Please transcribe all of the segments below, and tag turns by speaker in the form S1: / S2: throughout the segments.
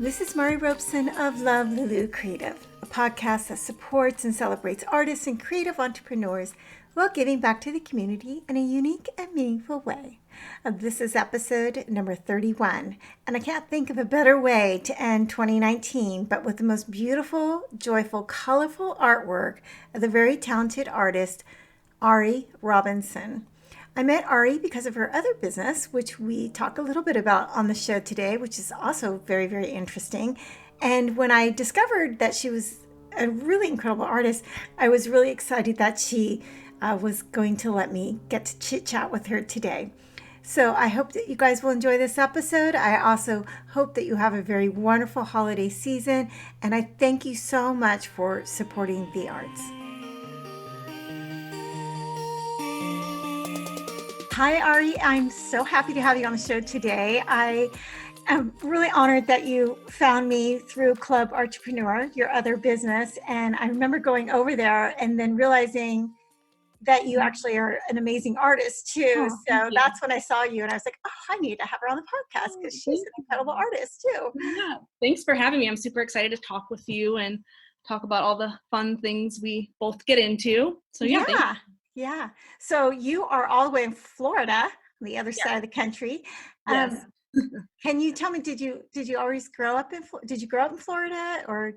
S1: This is Ari Robinson of Love Lulu Creative, a podcast that supports and celebrates artists and creative entrepreneurs while giving back to the community in a unique and meaningful way. This is episode number 31, and I can't think of a better way to end 2019 but with the most beautiful, joyful, colorful artwork of the very talented artist, Ari Robinson. I met Ari because of her other business, which we talk a little bit about on the show today, which is also very, very interesting. And when I discovered that she was a really incredible artist, I was really excited that she was going to let me get to chit chat with her today. So I hope that you guys will enjoy this episode. I also hope that you have a very wonderful holiday season. And I thank you so much for supporting the arts. Hi, Ari. I'm so happy to have you on the show today. I am really honored that you found me through Club Entrepreneur, your other business. And I remember going over there and then realizing that you actually are an amazing artist too. So that's when I saw you and I was like, oh, I need to have her on the podcast because she's an incredible artist too.
S2: Yeah, thanks for having me. I'm super excited to talk with you and talk about all the fun things we both get into. So
S1: Yeah. So you are all the way in Florida, on the other side of the country.
S2: Yes.
S1: Can you tell me, did you always grow up did you grow up in Florida or?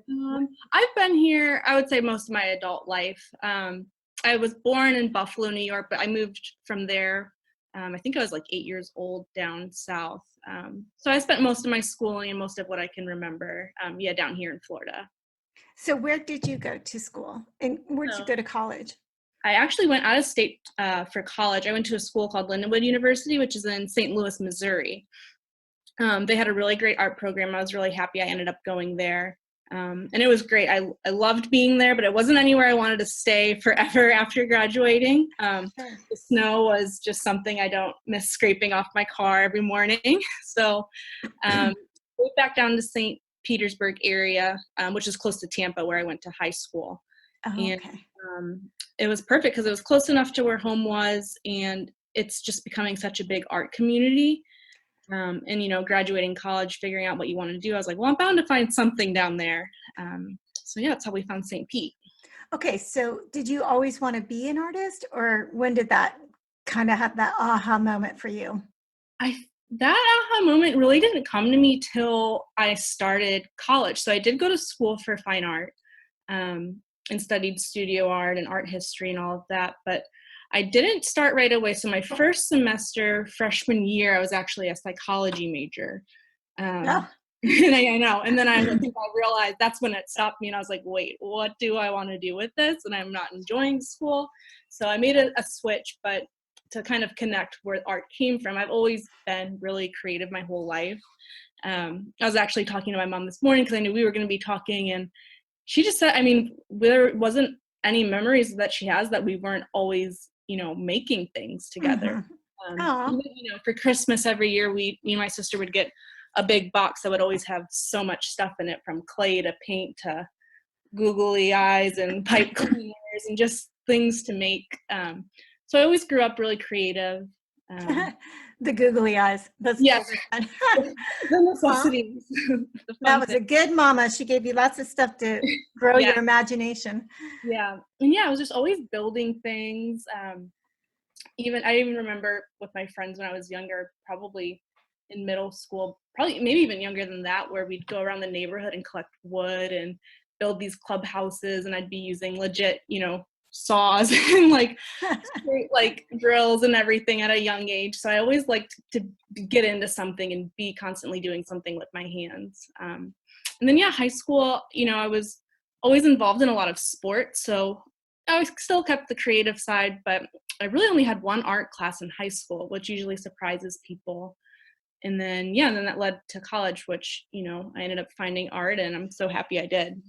S2: I've been here, I would say most of my adult life. I was born in Buffalo, New York, but I moved from there. I think I was like 8 years old down south. So I spent most of my schooling and most of what I can remember, down here in Florida.
S1: So where did you go to school and where did you go to college?
S2: I actually went out of state for college. I went to a school called Lindenwood University, which is in St. Louis, Missouri. They had a really great art program. I was really happy I ended up going there. And it was great. I loved being there, but it wasn't anywhere I wanted to stay forever after graduating. The snow was just something I don't miss scraping off my car every morning. So moved back down to St. Petersburg area, which is close to Tampa, where I went to high school. And it was perfect because it was close enough to where home was, and it's just becoming such a big art community. And graduating college, figuring out what you want to do, I was like, well, I'm bound to find something down there. That's how we found St. Pete.
S1: Okay, so did you always want to be an artist, or when did that kind of have that aha moment for you?
S2: That aha moment really didn't come to me till I started college. So I did go to school for fine art and studied studio art and art history and all of that, but I didn't start right away. So my first semester, freshman year, I was actually a psychology major. And I know. And then I think I realized that's when it stopped me. And I was like, wait, what do I want to do with this? And I'm not enjoying school. So I made a switch, but to kind of connect where art came from. I've always been really creative my whole life. I was actually talking to my mom this morning because I knew we were going to be talking. And she just said, there wasn't any memories that she has that we weren't always making things together. For Christmas every year, me and my sister would get a big box that would always have so much stuff in it, from clay to paint to googly eyes and pipe cleaners and just things to make. So I always grew up really creative.
S1: The googly eyes. That's
S2: the necessities.
S1: That was a good mama. She gave you lots of stuff to grow your imagination.
S2: Yeah. And I was just always building things. I even remember with my friends when I was younger, probably in middle school, probably maybe even younger than that, where we'd go around the neighborhood and collect wood and build these clubhouses, and I'd be using legit, saws and straight, drills and everything at a young age. So I always liked to get into something and be constantly doing something with my hands. And then high school, I was always involved in a lot of sports. So I still kept the creative side, but I really only had one art class in high school, which usually surprises people. And then that led to college, which, I ended up finding art, and I'm so happy I did.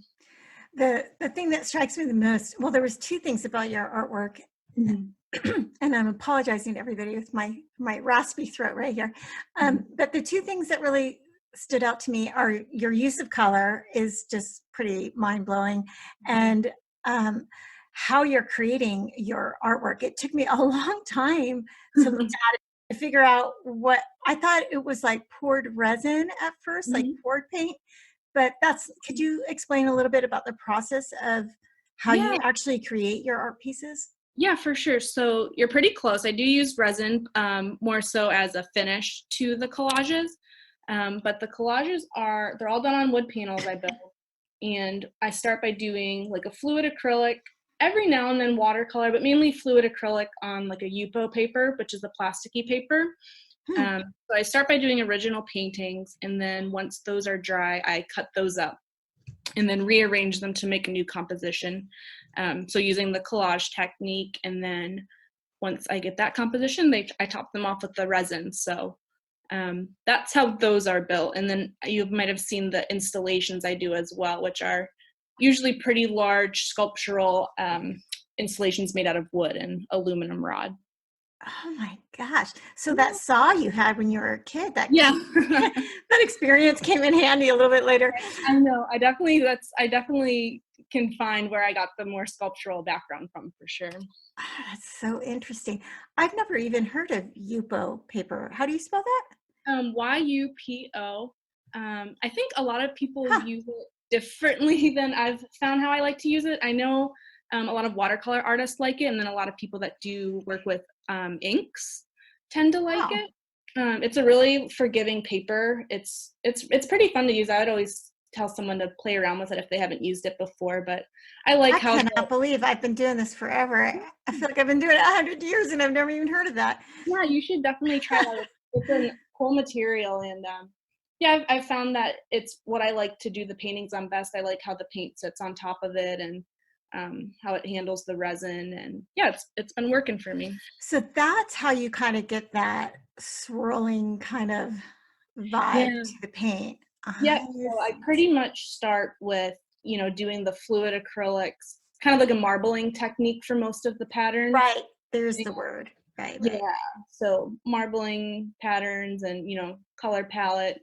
S1: The thing that strikes me the most, well, there was two things about your artwork, and I'm apologizing to everybody with my raspy throat right here. But the two things that really stood out to me are your use of color is just pretty mind-blowing, and how you're creating your artwork. It took me a long time to look at it, to figure out what I thought it was, like poured resin at first, like poured paint. but could you explain a little bit about the process of how
S2: Yeah.
S1: you actually create your art pieces?
S2: Yeah, for sure. So you're pretty close. I do use resin more so as a finish to the collages. But the collages they're all done on wood panels I built. And I start by doing like a fluid acrylic, every now and then watercolor, but mainly fluid acrylic on like a Yupo paper, which is a plasticky paper.
S1: Hmm.
S2: So I start by doing original paintings, and then once those are dry, I cut those up and then rearrange them to make a new composition. So using the collage technique, and then once I get that composition, I top them off with the resin. So that's how those are built. And then you might have seen the installations I do as well, which are usually pretty large sculptural installations made out of wood and aluminum rod.
S1: Oh my gosh. So that saw you had when you were a kid,
S2: Yeah.
S1: that experience came in handy a little bit later.
S2: I know. I definitely can find where I got the more sculptural background from, for sure.
S1: That's so interesting. I've never even heard of Yupo paper. How do you spell that?
S2: Yupo. I think a lot of people
S1: Huh.
S2: use it differently than I've found how I like to use it. I know a lot of watercolor artists like it, and then a lot of people that do work with inks tend to like
S1: Wow.
S2: it. It's a really forgiving paper. It's pretty fun to use. I would always tell someone to play around with it if they haven't used it before, but I like
S1: I
S2: how
S1: cannot believe I've been doing this forever. I feel like I've been doing it 100 years and I've never even heard of that.
S2: yeah, you should definitely try that. It's a cool material, and yeah, I've found that it's what I like to do the paintings on best. I like how the paint sits on top of it, and how it handles the resin, and yeah, it's been working for me.
S1: So that's how you kind of get that swirling kind of vibe
S2: Yeah.
S1: to the paint.
S2: Yeah,
S1: I
S2: so I
S1: see.
S2: pretty much start with, doing the fluid acrylics, kind of like a marbling technique for most of the patterns.
S1: Right. There's the word. Right,
S2: Yeah,
S1: right.
S2: so marbling patterns and, color palette,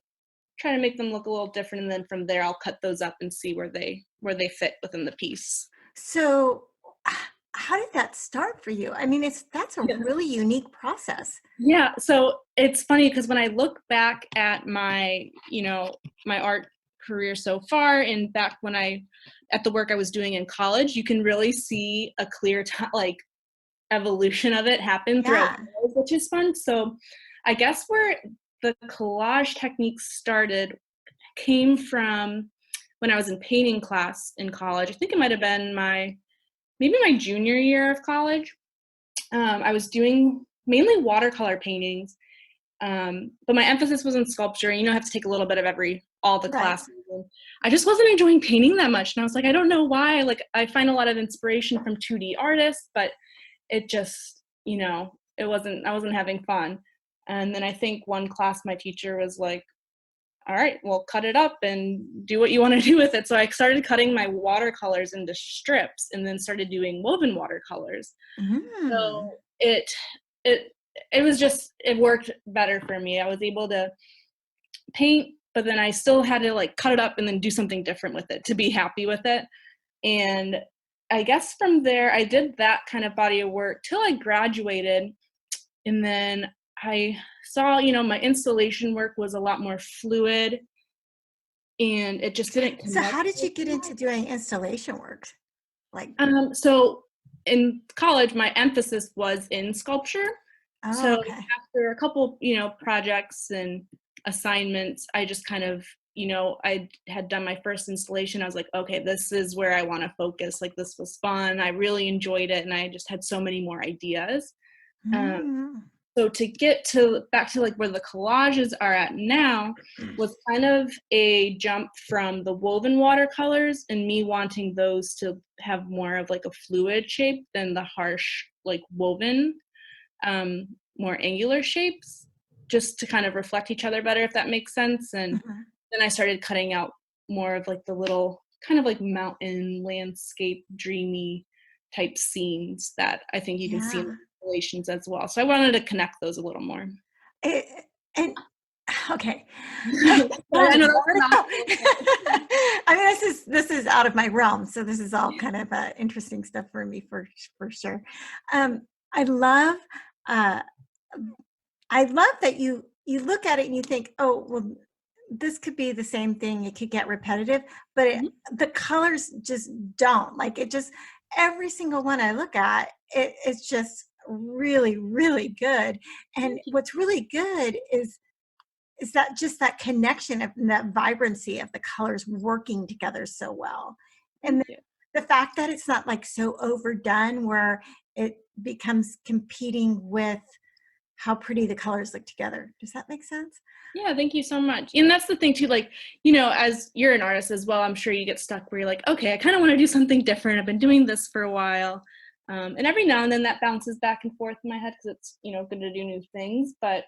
S2: trying to make them look a little different, and then from there I'll cut those up and see where they fit within the piece.
S1: So how did that start for you? I mean, that's a
S2: Yeah.
S1: really unique process.
S2: Yeah, so it's funny because when I look back at my art career so far, and back when at the work I was doing in college, you can really see a clear like evolution of it happen throughout
S1: Yeah.
S2: the years, which is fun. So I guess where the collage techniques started came from when I was in painting class in college. I think it might have been maybe my junior year of college. I was doing mainly watercolor paintings, but my emphasis was in sculpture. I have to take a little bit of all the
S1: Right.
S2: classes. And I just wasn't enjoying painting that much. And I was like, I don't know why. Like, I find a lot of inspiration from 2D artists, but it just, I wasn't having fun. And then I think one class, my teacher was like, all right, well, cut it up and do what you want to do with it. So I started cutting my watercolors into strips, and then started doing woven watercolors.
S1: Mm.
S2: So it it worked better for me. I was able to paint, but then I still had to like cut it up and then do something different with it to be happy with it. And I guess from there I did that kind of body of work till I graduated, and then I saw, my installation work was a lot more fluid, and it just didn't
S1: So
S2: connect
S1: how did you
S2: with
S1: get into doing installation work? Like,
S2: So in college, my emphasis was in sculpture.
S1: oh,
S2: So
S1: okay.
S2: after a couple, projects and assignments, I just kind of, I had done my first installation. I was like, okay, this is where I want to focus. Like, this was fun. I really enjoyed it. And I just had so many more ideas. Um,
S1: Mm.
S2: so to get back to like where the collages are at now was kind of a jump from the woven watercolors and me wanting those to have more of like a fluid shape than the harsh like woven, more angular shapes, just to kind of reflect each other better, if that makes sense. And
S1: Mhm.
S2: then I started cutting out more of like the little kind of like mountain landscape dreamy type scenes that I think you can see in
S1: Yeah.
S2: the installations as well. So I wanted to connect those a little more.
S1: It, and okay.
S2: Sorry, I
S1: Where
S2: know
S1: to
S2: that's
S1: go?
S2: not
S1: I mean, this is out of my realm, so this is all kind of interesting stuff for me for sure. I love uh, I love that you look at it and you think, oh well, this could be the same thing. It could get repetitive, but
S2: Mhm.
S1: the colors just don't. Like it just, every single one I look at, it's just really, really good. And
S2: Thank you.
S1: what's really good is that just that connection of that vibrancy of the colors working together so well. And
S2: Thank you.
S1: the fact that it's not like so overdone where it becomes competing with how pretty the colors look together. Does that make sense?
S2: Yeah, thank you so much. And that's the thing too, like, as you're an artist as well, I'm sure you get stuck where you're like, okay, I kind of want to do something different. I've been doing this for a while. And every now and then that bounces back and forth in my head because it's, good to do new things. But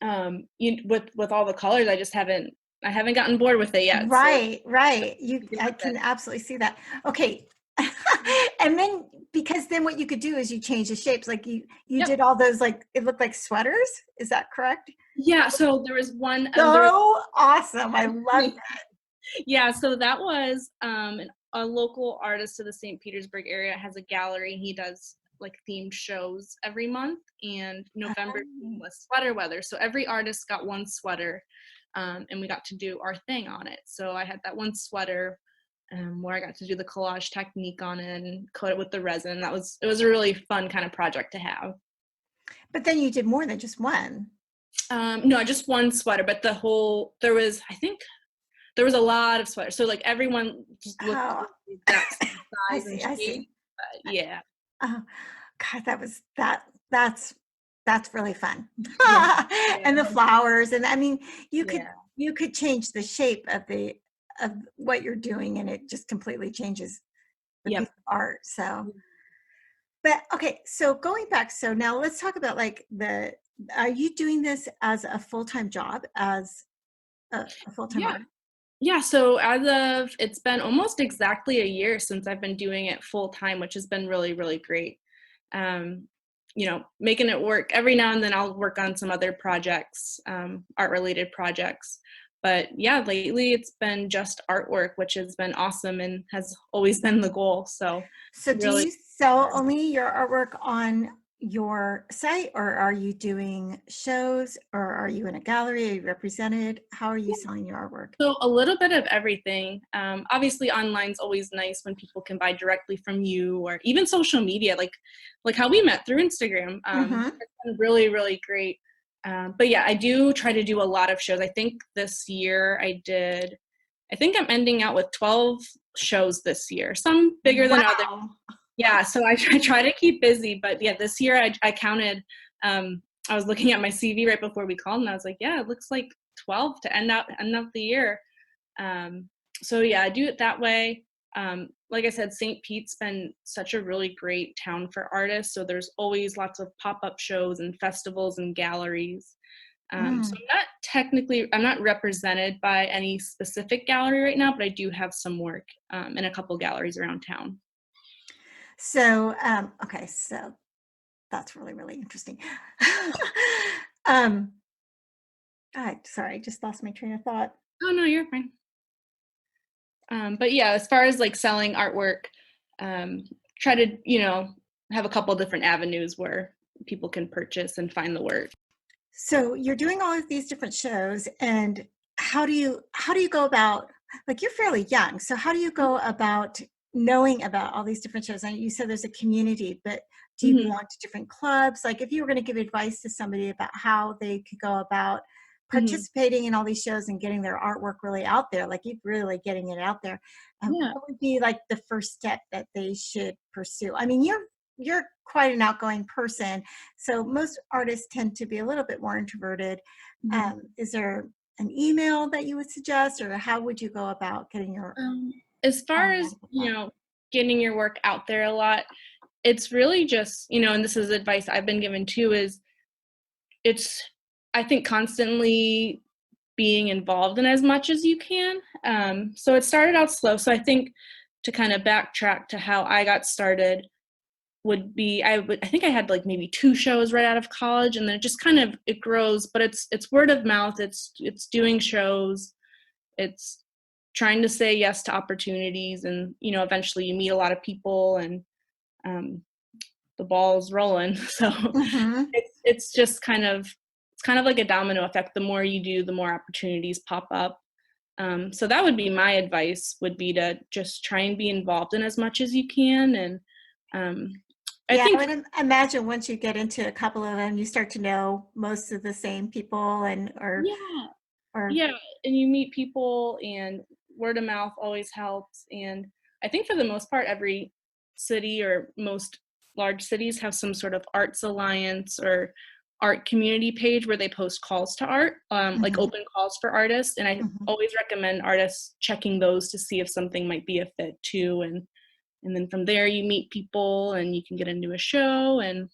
S2: with all the colors, I haven't gotten bored with it yet. So
S1: Right, right.
S2: sticking
S1: I
S2: with it.
S1: can absolutely see that. Okay. And then because then what you could do is you change the shapes. Like you
S2: Yep.
S1: did all those, like it looked like sweaters. Is that correct?
S2: Yeah. So there was one. There
S1: So awesome. I love
S2: was Yeah, so that was a local artist to the St. Petersburg area has a gallery. He does like themed shows every month, and November
S1: that.
S2: was sweater weather. So every artist got one sweater, and we got to do our thing on it. So I had that one sweater where I got to do the collage technique on it and coat it with the resin. It was a really fun kind of project to have.
S1: But then you did more than just one.
S2: No, just one sweater, but I think there was a lot of sweaters. So like everyone just looked
S1: Oh,
S2: the exact same
S1: I
S2: size and
S1: see. I
S2: shape.
S1: see.
S2: But yeah.
S1: Oh, God, that's really fun.
S2: Yeah.
S1: And the
S2: Yeah.
S1: flowers, and I mean, you could
S2: Yeah.
S1: you could change the shape of what you're doing, and it just completely changes the piece
S2: Yep.
S1: of art. So, but okay, so going back, so now let's talk about like are you doing this as a full-time job, as a full-time
S2: Yeah.
S1: artist?
S2: Yeah. So it's been almost exactly a year since I've been doing it full time, which has been really, really great. Um, making it work. Every now and then I'll work on some other projects, art related projects. But yeah, lately it's been just artwork, which has been awesome and has always been the goal. So
S1: So do
S2: really,
S1: you sell only your artwork on your site, or are you doing shows, or are you in a gallery? Are you represented? How are you selling your artwork?
S2: so a little bit of everything. Obviously, online's always nice when people can buy directly from you, or even social media, like how we met through Instagram.
S1: Mm-hmm.
S2: It's been really, really great. But yeah, I do try to do a lot of shows. I think this year I think I'm ending out with 12 shows this year, some bigger than others.
S1: Wow.
S2: Yeah, so I try to keep busy. But yeah, this year I counted. I was looking at my CV right before we called, and I was like, yeah, it looks like 12 to end out the year. Um, so yeah, I do it that way. Like I said, St. Pete's been such a really great town for artists, so there's always lots of pop-up shows and festivals and galleries. So
S1: Mm.
S2: I'm not represented by any specific gallery right now, but I do have some work in a couple galleries around town.
S1: So, okay, so that's really, really interesting. um, sorry, I just lost my train of thought.
S2: Oh no, you're fine. But yeah, as far as like selling artwork, try to, have a couple different avenues where people can purchase and find the work.
S1: So you're doing all of these different shows, and how do you go about, like, you're fairly young, so how do you go about knowing about all these different shows? And you said there's a community, but do you
S2: Hmm.
S1: belong to different clubs? Like if you were going to give advice to somebody about how they could go about
S2: Hmm.
S1: participating in all these shows and getting their artwork really out there, like you really getting it out there,
S2: Yeah.
S1: what would be like the first step that they should pursue? I mean, you're quite an outgoing person, so most artists tend to be a little bit more introverted.
S2: Hmm.
S1: Is there an email that you would suggest, or how would you go about getting your
S2: As far as,
S1: artwork out?
S2: getting your work out there a lot, it's really just, and this is advice I've been given too, is it's, I think, constantly being involved in as much as you can. So it started out slow. So I think to kind of backtrack to how I got started would be I think I had like maybe two shows right out of college, and then it just kind of it grows. But it's word of mouth. It's doing shows. It's trying to say yes to opportunities, and eventually you meet a lot of people, and um, the ball's rolling. So
S1: Mhm.
S2: it's just kind of kind of like a domino effect. The more you do, the more opportunities pop up. So that would be my advice, would be to just try and be involved in as much as you can. And I
S1: Yeah, I
S2: think,
S1: would imagine once you get into a couple of them, you start to know most of the same people
S2: yeah,
S1: or
S2: yeah, and you meet people, and word of mouth always helps. And I think for the most part, every city or most large cities have some sort of arts alliance or art community page where they post calls to art, like
S1: Mhm,
S2: open calls for artists. And I
S1: mhm.
S2: always recommend artists checking those to see if something might be a fit too. And then from there you meet people and you can get into a show, and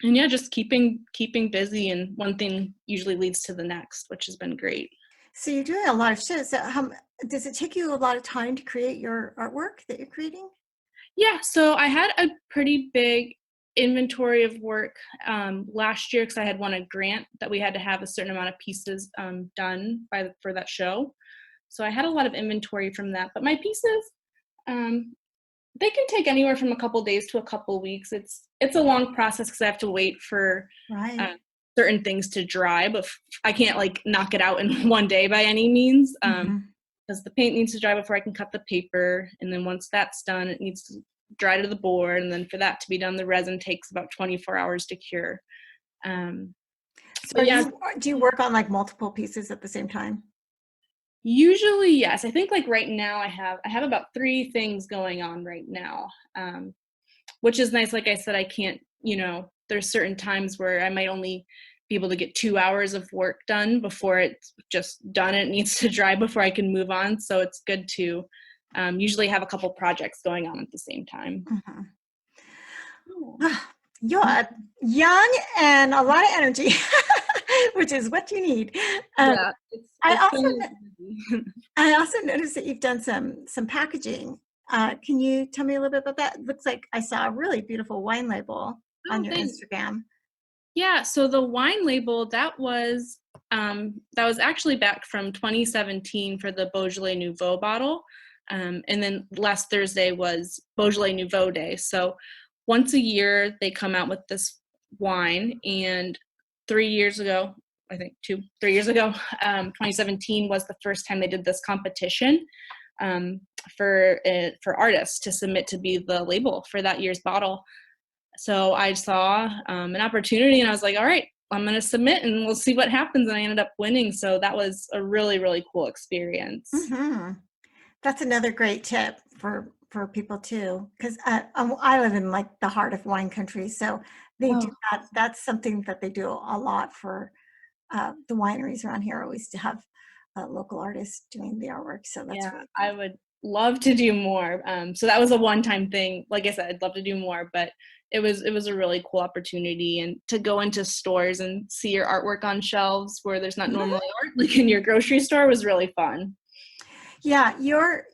S2: yeah, just keeping busy, and one thing usually leads to the next, which has been great.
S1: So you're doing a lot of shows. So does it take you a lot of time to create your artwork that you're creating?
S2: Yeah, so I had a pretty big inventory of work last year because I had won a grant that we had to have a certain amount of pieces done for that show. So I had a lot of inventory from that. But my pieces, um, they can take anywhere from a couple days to a couple weeks. It's a long process because I have to wait for
S1: Right.
S2: uh, certain things to dry, but I can't like knock it out in one day by any means.
S1: Mhm.
S2: Because the paint needs to dry before I can cut the paper, and then once that's done, it needs to dry to the board, and then for that to be done, the resin takes about 24 hours to cure. Um,
S1: So
S2: but yeah,
S1: do you work on like multiple pieces at the same time?
S2: usually yes. I think like right now I have about 3 things going on right now, which is nice. Like I said, I can't, there's certain times where I might only be able to get 2 hours of work done before it's just done. It needs to dry before I can move on. So it's good to usually have a couple projects going on at the same time.
S1: Mhm.
S2: Oh.
S1: Ah, you're young and a lot of energy, which is what you need. Um,
S2: Yeah,
S1: I
S2: it's
S1: also
S2: been busy.
S1: I also noticed that you've done some packaging. Can you tell me a little bit about that? It looks like I saw a really beautiful wine label on
S2: Oh,
S1: your
S2: thanks.
S1: Instagram.
S2: Yeah, so the wine label that was actually back from 2017 for the Beaujolais Nouveau bottle, and then last Thursday was Beaujolais Nouveau Day. So once a year they come out with this wine, and 3 years ago, I think 3 years ago, 2017 was the first time they did this competition um, for artists to submit to be the label for that year's bottle. So I saw an opportunity, and I was like, all right, I'm going to submit and we'll see what happens. And I ended up winning. So that was a really, really cool experience.
S1: Hmm. That's another great tip for people too, because I live in like the heart of wine country, so they do
S2: Oh,
S1: that. That's something that they do a lot for the wineries around here. Always to have local artists doing the artwork, so that's
S2: yeah,
S1: really
S2: I
S1: cool.
S2: would love to do more. So that was a one-time thing. Like I said, I'd love to do more, but it was a really cool opportunity, and to go into stores and see your artwork on shelves where there's not normally art, like in your grocery store, was really fun.
S1: Yeah, your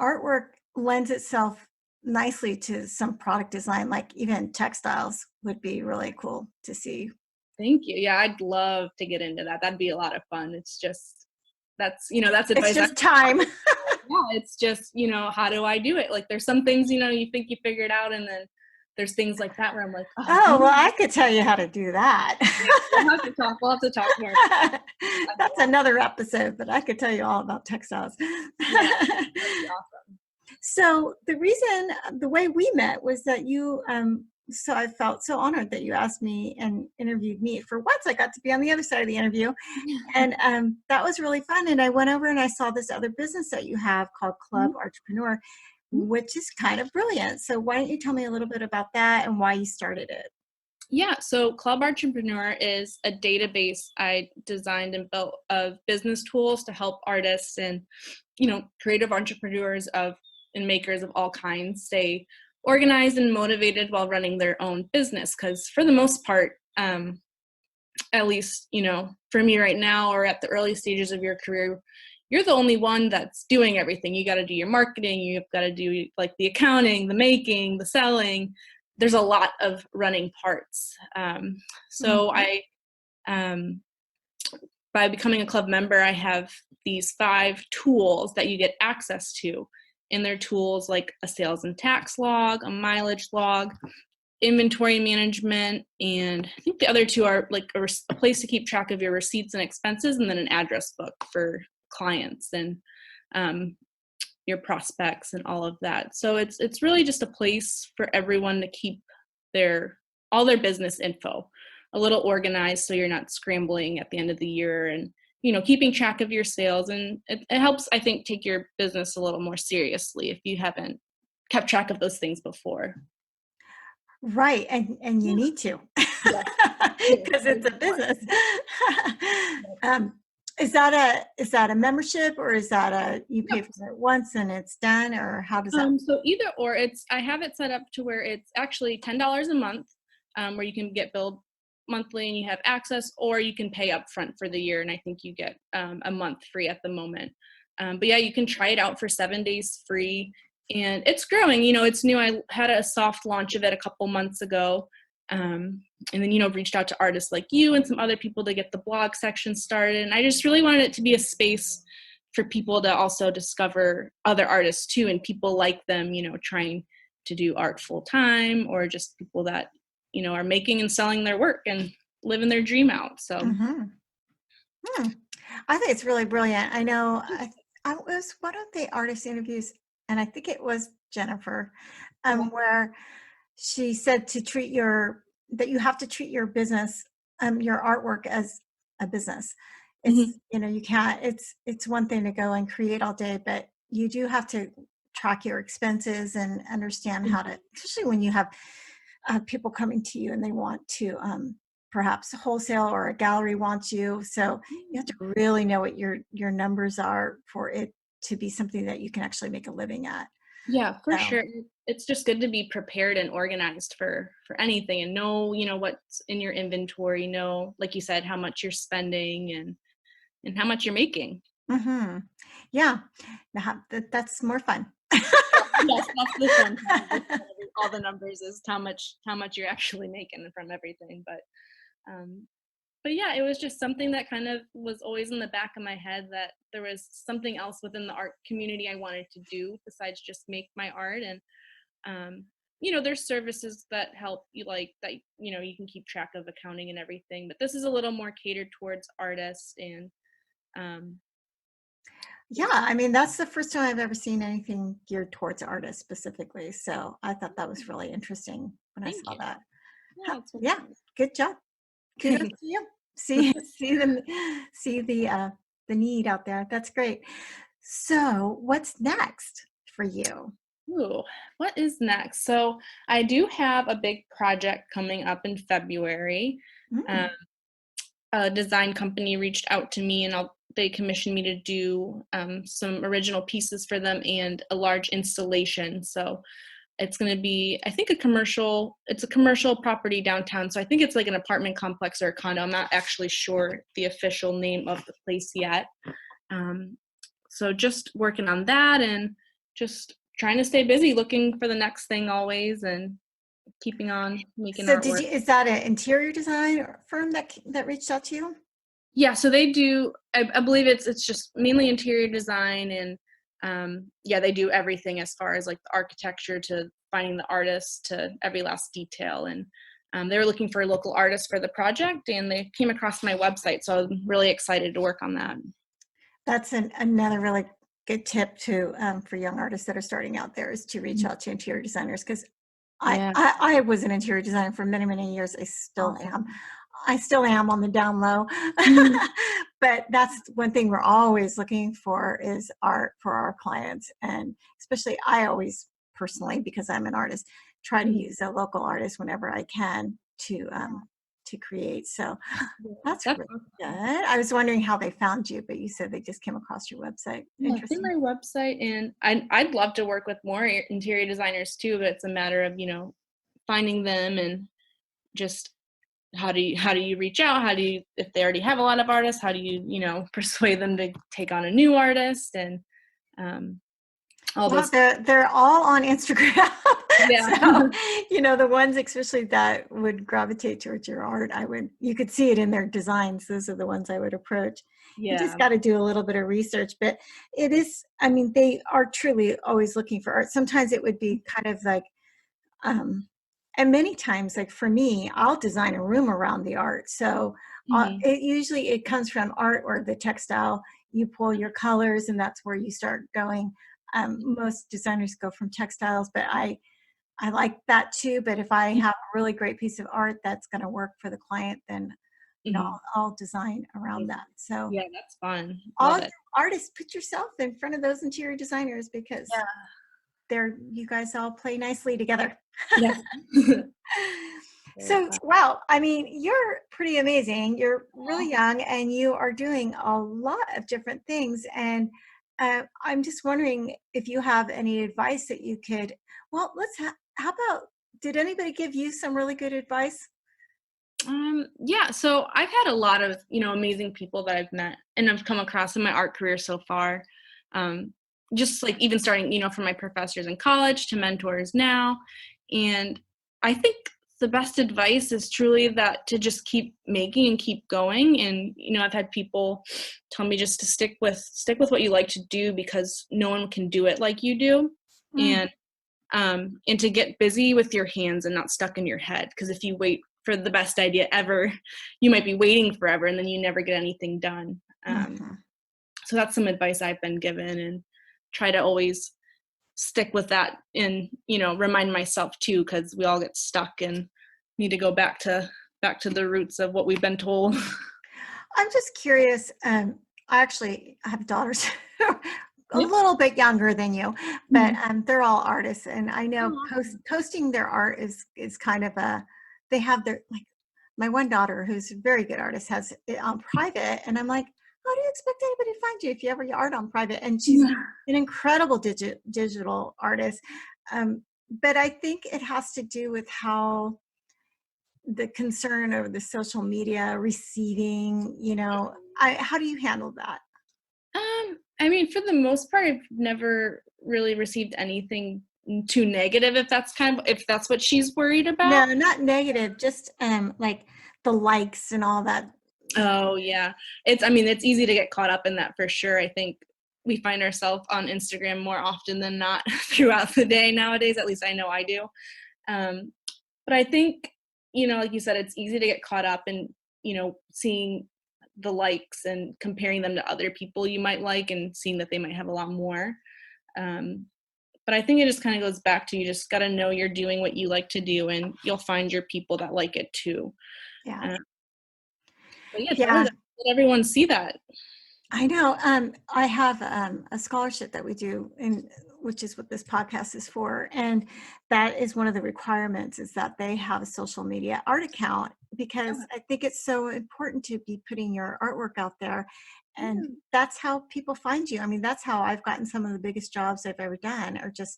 S1: artwork lends itself nicely to some product design, like even textiles would be really cool to see.
S2: Thank you. Yeah, I'd love to get into that. That'd be a lot of fun. It's just that's
S1: It's
S2: advice I
S1: just time.
S2: yeah, it's just, how do I do it? Like there's some things, you think you figured out, and then there's things like that where I'm like, oh,
S1: Oh, well, I could tell you how to do that.
S2: yeah, we'll have to talk more. That'd be
S1: That's another episode, but I could tell you all about textiles.
S2: yeah, that'd be awesome.
S1: So the way we met was that so I felt so honored that you asked me and interviewed me. For once, I got to be on the other side of the interview, and that was really fun. And I went over and I saw this other business that you have called Club Entrepreneur, which is kind of brilliant. So why don't you tell me a little bit about that and why you started it?
S2: Yeah, so Club Entrepreneur is a database I designed and built of business tools to help artists and, creative entrepreneurs and makers of all kinds stay organized and motivated while running their own business. Because for the most part, at least, for me right now, or at the early stages of your career, you're the only one that's doing everything. You got to do your marketing, you've got to do like the accounting, the making, the selling. There's a lot of running parts. So
S1: Mhm.
S2: um, by becoming a club member, I have these 5 tools that you get access to. And they're tools like a sales and tax log, a mileage log, inventory management, and I think the other two are like a place to keep track of your receipts and expenses, and then an address book for clients and your prospects and all of that. So it's really just a place for everyone to keep all their business info a little organized, so you're not scrambling at the end of the year, and keeping track of your sales. And it helps, I think, take your business a little more seriously if you haven't kept track of those things before.
S1: Right. And you need to,
S2: Yeah.
S1: because it's a business. Is that a membership, or is that you pay for it once and it's done, or how does that?
S2: So either or, I have it set up to where it's actually $10 a month, where you can get billed monthly and you have access, or you can pay up front for the year, and I think you get a month free at the moment. But yeah, you can try it out for 7 days free, and it's growing. It's new. I had a soft launch of it a couple months ago, and then reached out to artists like you and some other people to get the blog section started. And I just really wanted it to be a space for people to also discover other artists too, and people like them, trying to do art full time, or just people that are making and selling their work and living their dream out. So
S1: I think it's really brilliant. I know I was one of the artist interviews, and I think it was Jennifer, where she said that you have to treat your business, your artwork, as a business. It's you can't. It's one thing to go and create all day, but you do have to track your expenses and understand how to, especially when you have people coming to you and they want to perhaps wholesale, or a gallery wants you. So you have to really know what your numbers are for it to be something that you can actually make a living at.
S2: Yeah, for sure. It's just good to be prepared and organized for anything, and know, what's in your inventory, know, like you said, how much you're spending and how much you're making.
S1: Yeah, that's more fun.
S2: Yes, that's the fun part. All the numbers is how much you're actually making from everything. But yeah, it was just something that kind of was always in the back of my head, that there was something else within the art community I wanted to do besides just make my art. And there's services that help you, like that, you can keep track of accounting and everything, but this is a little more catered towards artists. And
S1: yeah, I mean, that's the first time I've ever seen anything geared towards artists specifically. So I thought that was really interesting when I saw that. Yeah, good job. Kudos to you. See the need out there. That's great. So what's next for you?
S2: Ooh, what is next? So I do have a big project coming up in February. A design company reached out to me, and they commissioned me to do some original pieces for them and a large installation. So it's going to be, I think, it's a commercial property downtown. So I think it's like an apartment complex or a condo. I'm not actually sure the official name of the place yet. So just working on that, and just trying to stay busy, looking for the next thing always, and keeping on making artwork.
S1: Is that an interior design firm that reached out to you?
S2: Yeah, so they do, I believe it's just mainly interior design, and they do everything as far as like the architecture to finding the artists to every last detail. And they were looking for a local artist for the project, and they came across my website, so I'm really excited to work on that.
S1: That's another really good tip for young artists that are starting out there, is to reach out to interior designers, because I was an interior designer for many, many years. I still am on the down low. But that's one thing we're always looking for, is art for our clients. And especially, I always personally, because I'm an artist, try to use a local artist whenever I can to create. So that's really good. I was wondering how they found you, but you said they just came across your website.
S2: Interesting. My website, and I'd love to work with more interior designers too, but it's a matter of finding them, and just how do you reach out? How do you, if they already have a lot of artists, how do you persuade them to take on a new artist? And
S1: they're all on Instagram.
S2: Yeah.
S1: So, the ones especially that would gravitate towards your art, you could see it in their designs. Those are the ones I would approach. Yeah. You just got to do a little bit of research, but it is, they are truly always looking for art. Sometimes it would be kind of like And many times, like for me, I'll design a room around the art. So
S2: Mhm.
S1: it comes from art or the textile. You pull your colors, and that's where you start going. Most designers go from textiles, but I like that too. But if I have a really great piece of art that's going to work for the client, then
S2: Mhm.
S1: I'll design around that. So
S2: Yeah, that's fun.
S1: all
S2: Love
S1: you
S2: it.
S1: artists, put yourself in front of those interior designers because you guys all play nicely together.
S2: Yeah. Very
S1: So,
S2: fun.
S1: wow, I mean, you're pretty amazing. You're really
S2: Aw.
S1: young and you are doing a lot of different things. And I'm just wondering if you have any advice that you could, well, how about, did anybody give you some really good advice?
S2: Yeah, so I've had a lot of, amazing people that I've met and I've come across in my art career so far. Um, just like even starting, from my professors in college to mentors now. And I think the best advice is truly that to just keep making and keep going. And, I've had people tell me just to stick with what you like to do because no one can do it like you do.
S1: Mm,
S2: And to get busy with your hands and not stuck in your head. Because if you wait for the best idea ever, you might be waiting forever and then you never get anything done.
S1: mhm.
S2: So that's some advice I've been given, and try to always stick with that and remind myself too, because we all get stuck and need to go back to the roots of what we've been told.
S1: I'm just curious. I actually have daughters a
S2: Yep.
S1: little bit younger than you, but
S2: Mhm.
S1: they're all artists, and I know
S2: Oh, awesome.
S1: posting their art is kind of a. They have their like my one daughter, who's a very good artist, has it on private, and I'm like, how do you expect anybody to find you if you have your art on private? And she's an incredible digital artist, but I think it has to do with how the concern of the social media receiving, how do you handle that?
S2: I mean, for the most part, I've never really received anything too negative. If that's what she's worried
S1: No,
S2: about.
S1: not negative, just like the likes and all that.
S2: Oh yeah, it's easy to get caught up in that for sure. I think we find ourselves on Instagram more often than not throughout the day nowadays. At least I know I do. Um, but I think, like you said, it's easy to get caught up in, seeing the likes and comparing them to other people you might like and seeing that they might have a lot more. Um, but I think it just kind of goes back to you just got to know you're doing what you like to do and you'll find your people that like it too.
S1: Yeah.
S2: Uh, but yeah, totally
S1: Yeah.
S2: let everyone see that.
S1: I know. I have a scholarship that we do, which is what this podcast is for, and that is one of the requirements is that they have a social media art account because I think it's so important to be putting your artwork out there, and
S2: Yeah.
S1: that's how people find you. I mean, that's how I've gotten some of the biggest jobs I've ever done, or just,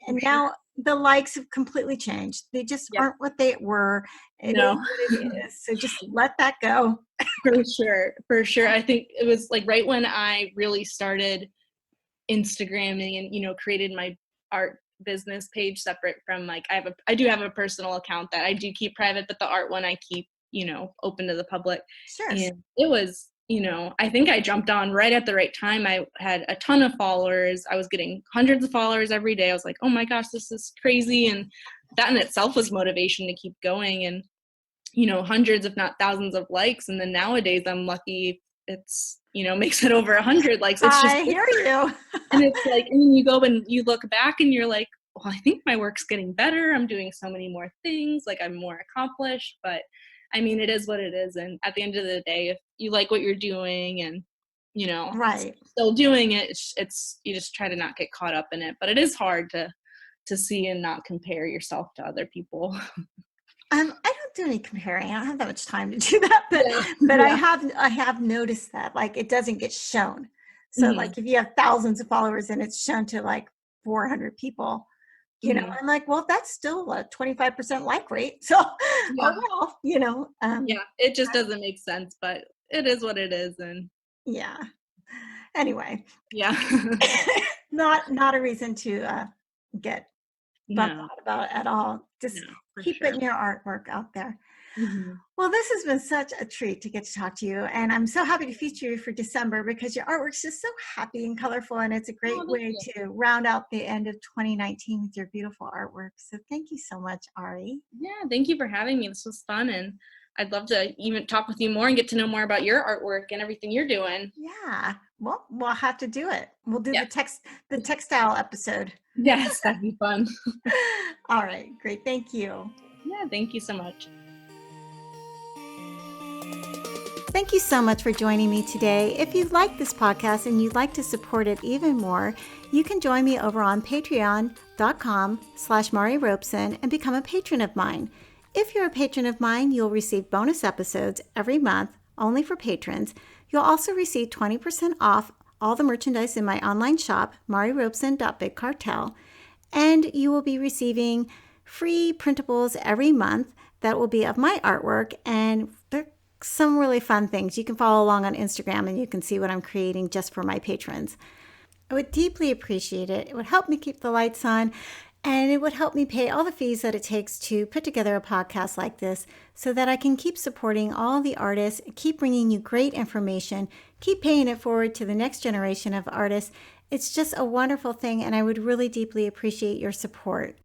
S2: For
S1: and
S2: sure.
S1: now the likes have completely changed. They just
S2: Yep.
S1: aren't what they were. It is
S2: No.
S1: what it is. So just let that go.
S2: For sure. For sure. I think it was like right when I really started Instagramming and, created my art business page separate from like I do have a personal account that I do keep private, but the art one I keep, open to the public.
S1: Sure.
S2: And it was, I think I jumped on right at the right time. I had a ton of followers. I was getting hundreds of followers every day. I was like, oh my gosh, this is crazy. And that in itself was motivation to keep going. And hundreds if not thousands of likes, and then nowadays I'm lucky it's makes it over 100 likes. It's just
S1: I hear you.
S2: and it's like, and then you go and you look back and you're like, well, I think my work's getting better, I'm doing so many more things, like I'm more accomplished. But I mean, it is what it is, and at the end of the day, if you like what you're doing and
S1: Right.
S2: still doing it, it's you just try to not get caught up in it. But it is hard to see and not compare yourself to other people.
S1: I don't do any comparing. I don't have that much time to do that, but
S2: Yeah.
S1: I
S2: Yeah.
S1: have noticed that like it doesn't get shown. So
S2: Mhm.
S1: like if you have thousands of followers and it's shown to like 400 people,
S2: Mhm.
S1: I'm like, well, that's still a 25% like rate. So,
S2: Yeah.
S1: oh well,
S2: Yeah, it just doesn't make sense, but it is what it is, and
S1: yeah. Anyway,
S2: yeah.
S1: not a reason to get bummed
S2: No,
S1: out about it at all.
S2: no,
S1: Just
S2: for
S1: keep
S2: sure.
S1: putting your artwork out there.
S2: Mhm.
S1: Well, this has been such a treat to get to talk to you. And I'm so happy to feature you for December because your artwork's just so happy and colorful. And it's a
S2: Oh,
S1: great
S2: thank
S1: way
S2: you.
S1: to round out the end of 2019 with your beautiful artwork. So thank you so much, Ari.
S2: Yeah, thank you for having me. This was fun, and I'd love to even talk with you more and get to know more about your artwork and everything you're doing.
S1: Yeah. Well, we'll have to do it. We'll do
S2: Yeah.
S1: the textile episode.
S2: Yes, that'd be fun.
S1: All right. Great. Thank you.
S2: Yeah, thank you so much.
S1: Thank you so much for joining me today. If you like this podcast and you'd like to support it even more, you can join me over on patreon.com/Mari Robson and become a patron of mine. If you're a patron of mine, you'll receive bonus episodes every month, only for patrons. You'll also receive 20% off all the merchandise in my online shop, marirobson.bigcartel, and you will be receiving free printables every month that will be of my artwork, and they're some really fun things. You can follow along on Instagram and you can see what I'm creating just for my patrons. I would deeply appreciate it. It would help me keep the lights on, and it would help me pay all the fees that it takes to put together a podcast like this so that I can keep supporting all the artists, keep bringing you great information, keep paying it forward to the next generation of artists. It's just a wonderful thing, and I would really deeply appreciate your support.